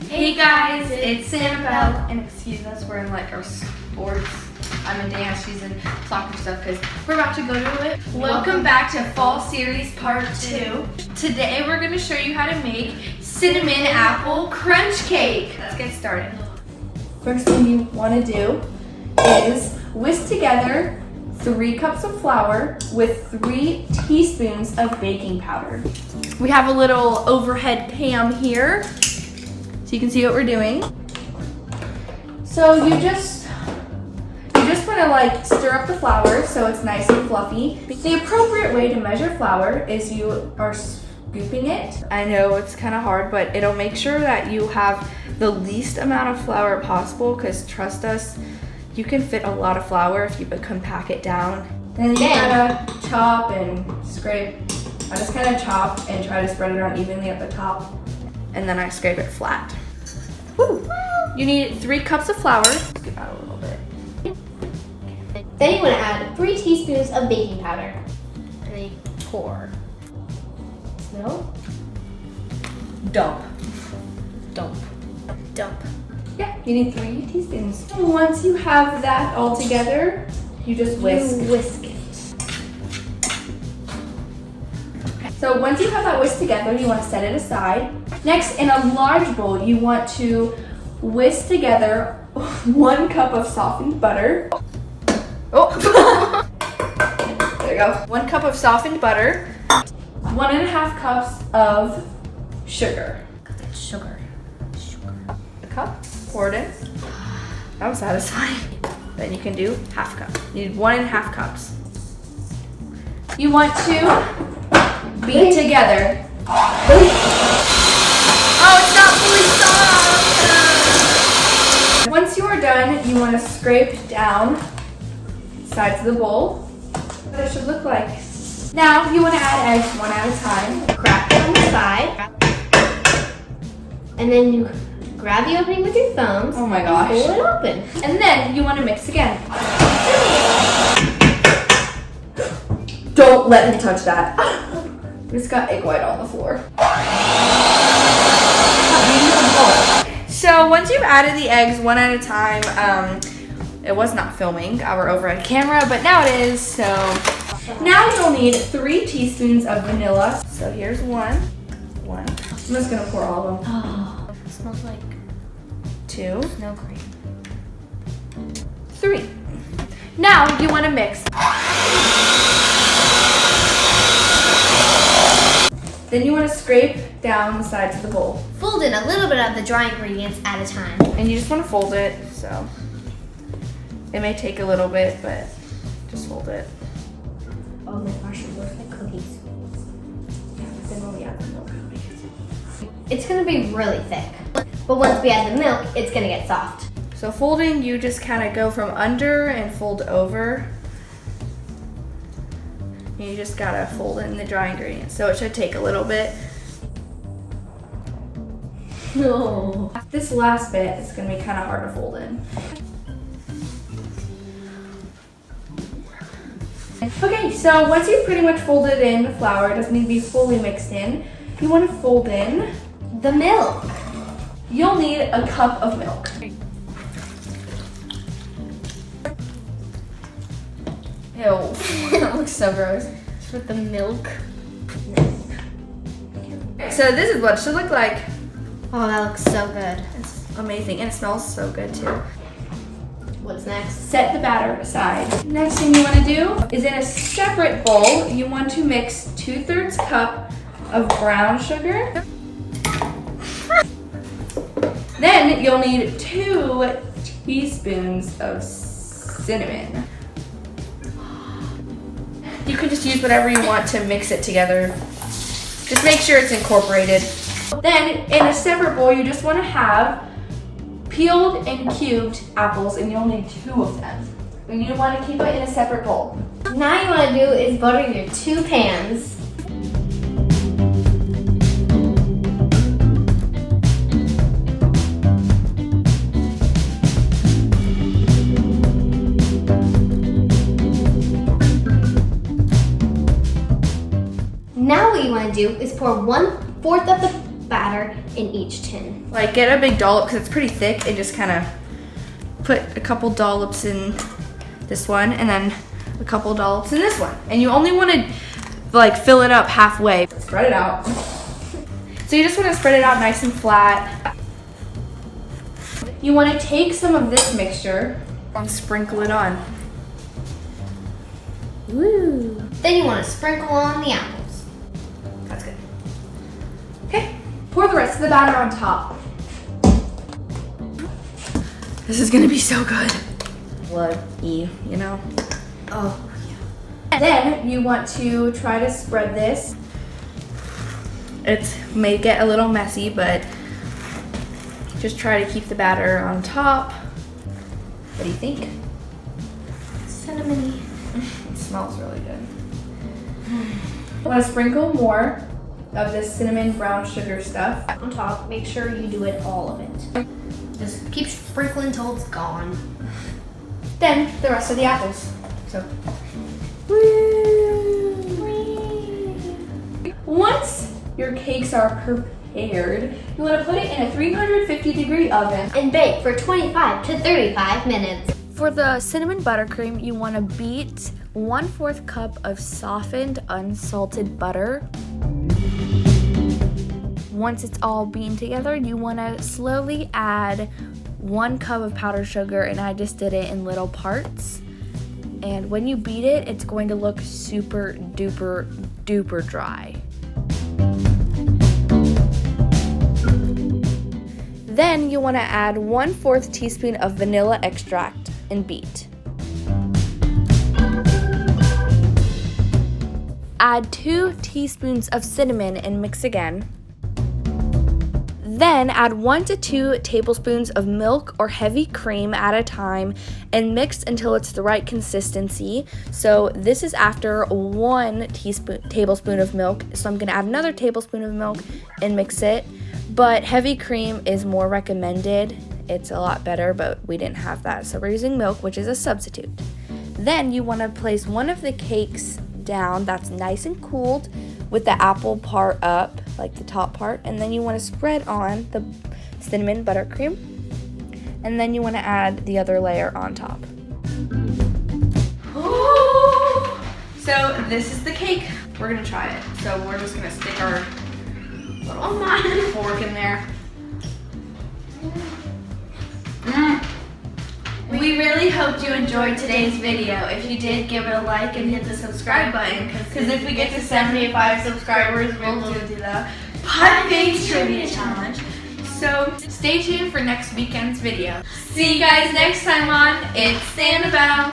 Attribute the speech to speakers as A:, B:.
A: Hey guys, it's Annabelle, and excuse us, we're in like our sports. I'm in dance, she's in soccer stuff because we're about to go to it. Welcome back to Fall Series Part 2. Today we're going to show you how to make cinnamon apple crunch cake. Let's get started. First thing you want to do is whisk together 3 cups of flour with 3 teaspoons of baking powder. We have a little overhead cam here, so you can see what we're doing. So you just want to like stir up the flour so it's nice and fluffy. The appropriate way to measure flour is you are scooping it. I know it's kind of hard, but it'll make sure that you have the least amount of flour possible, because trust us, you can fit a lot of flour if you compact it down. And then you gotta chop and scrape. I just kind of chop and try to spread it out evenly at the top. And then I scrape it flat. Woo. You need 3 cups of flour. Scoop out a little bit.
B: Then you want to add 3 teaspoons of baking powder. And then you pour. No?
A: Dump. Yeah, you need 3 teaspoons. And once you have that all together, you just whisk.
B: You whisk it.
A: So once you have that whisked together, you want to set it aside. Next, in a large bowl, you want to whisk together 1 cup of softened butter. Oh, there you go. 1 cup of softened butter. 1.5 cups of sugar.
B: Sugar.
A: A cup. Pour it in. That was satisfying. Then you can do 1/2 cup. You need 1.5 cups. You want to beat together. Oh, it's not fully soft. Once you are done, you want to scrape down sides of the bowl. What it should look like. Now you want to add eggs 1 at a time.
B: Crack it on the side. And then you grab the opening with your thumbs.
A: Oh my gosh.
B: And pull it open.
A: And then you want to mix again. Don't let him touch that. It's got egg white on the floor. So once you've added the eggs 1 at a time, it was not filming our overhead camera, but now it is. So now you'll need 3 teaspoons of vanilla. So here's one. I'm just gonna pour all of them.
B: Oh, it smells like
A: 2.
B: snow cream.
A: 3. Now you want to mix. Then you want to scrape down the sides of the bowl.
B: Fold in a little bit of the dry ingredients at a time.
A: And you just want to fold it, so it may take a little bit, but just fold it.
B: Oh my gosh, it looks like cookies.
A: Yeah, but then when we add the milk,
B: It's gonna be really thick. But once we add the milk, it's gonna get soft.
A: so folding, you just kind of go from under and fold over. And you just gotta fold in the dry ingredients, so it should take a little bit.
B: No.
A: This last bit is gonna be kind of hard to fold in. Okay, so once you've pretty much folded in the flour, it doesn't need to be fully mixed in. You want to fold in
B: The milk.
A: You'll need a cup of milk. Ew, that looks so gross.
B: With the milk.
A: So this is what it should look like.
B: Oh, that looks so good.
A: It's amazing, and it smells so good too.
B: What's next?
A: Set the batter aside. Next thing you want to do is, in a separate bowl, you want to mix 2/3 cup of brown sugar. Then you'll need 2 teaspoons of cinnamon. You can just use whatever you want to mix it together. Just make sure it's incorporated. Then in a separate bowl, you just want to have peeled and cubed apples, and you'll need 2 of them. And you want to keep it in a separate bowl.
B: Now you want to do is butter your 2 pans. Now what you want to do is pour 1/4 of the batter in each tin.
A: Like get a big dollop because it's pretty thick and just kind of put a couple dollops in this one and then a couple dollops in this one. And you only want to like fill it up halfway. Spread it out. So you just want to spread it out nice and flat. You want to take some of this mixture and sprinkle it on. Woo.
B: Then you want to sprinkle on the apples.
A: That's good. Okay, pour the rest of the batter on top. This is gonna be so good. Blood-y, you know? Oh, yeah. Then you want to try to spread this. It may get a little messy, but just try to keep the batter on top. What do you think?
B: Cinnamony.
A: It smells really good. Want to sprinkle more of this cinnamon brown sugar stuff
B: On top, make sure you do it all of it. Just keep sprinkling until it's gone.
A: Then the rest of the apples. So, once your cakes are prepared, you want to put it in a 350-degree oven
B: And bake for 25 to 35 minutes.
A: For the cinnamon buttercream, you want to beat 1/4 cup of softened unsalted butter. Once it's all beaten together, you want to slowly add 1 cup of powdered sugar, and I just did it in little parts. And when you beat it, it's going to look super duper duper dry. Then you want to add 1/4 teaspoon of vanilla extract and beat. Add 2 teaspoons of cinnamon and mix again. Then add 1 to 2 tablespoons of milk or heavy cream at a time and mix until it's the right consistency. So this is after 1 tablespoon of milk. So I'm gonna add another tablespoon of milk and mix it. But heavy cream is more recommended. It's a lot better, but we didn't have that. So we're using milk, which is a substitute. Then you wanna place one of the cakes down that's nice and cooled with the apple part up, like the top part, and then you want to spread on the cinnamon buttercream, and then you want to add the other layer on top. So this is the cake. We're gonna try it. So we're just gonna stick our little fork in there. We really hoped you enjoyed today's video. If you did, give it a like and hit the subscribe button, because if we get to 75 subscribers, we'll do the Pie Face Trivia Challenge. So stay tuned for next weekend's video. See you guys next time on It's Sanibel.